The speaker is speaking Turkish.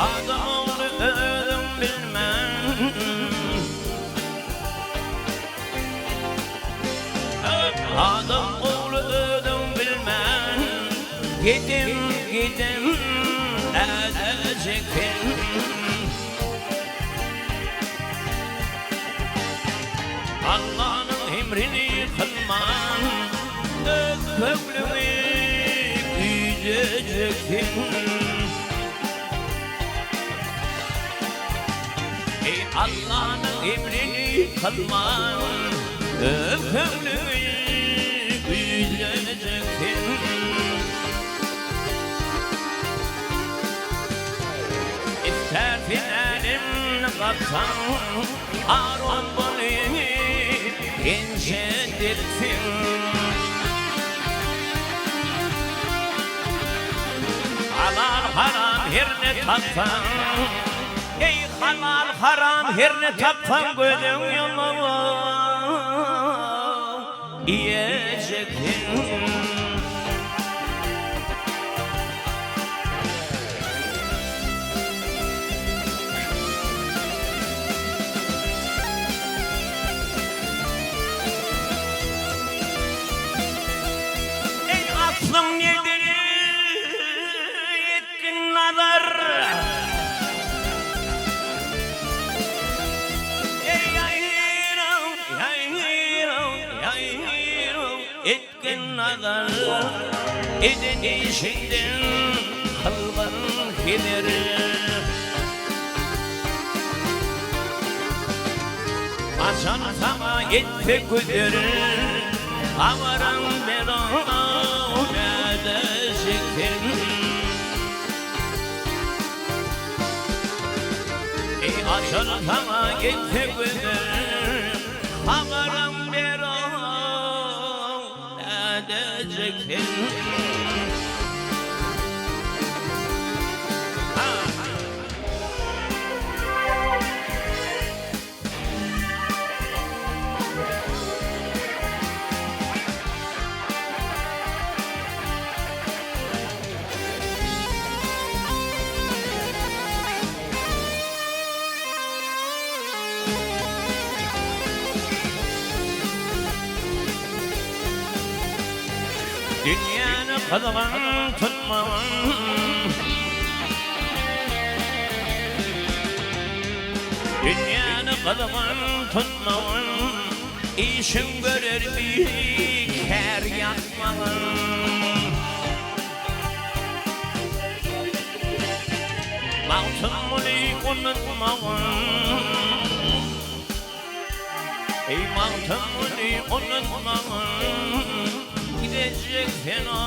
Adam oğlu öldüm bilmem, adam oğlu öldüm bilmem. Gidim gidim edecektim. Allah'ın emrini kılmam, köklümü gidecektim. Allah'ın emrini kılmam, ömrümü gülecektim. İster finalim kaptan, Harun bunu gençledirsin. Halal haram yerine tatsan, ey halal haram yerine taptan gözün yolunu yiyeceksin. Ey aklım nedir yetkin nazar, etkin nazar eden işinden kılgın gelir. Açan sana yetti güdür, avaran beron edecektin. Açan sana yetti güdür, avaran beron edecektin. Dünyanı kazan tutmam, dünyanı kazan tutmam, işin görür bir kar yapmam. Mantımını unutmam, ey mantımını unutmam. Gidecek fena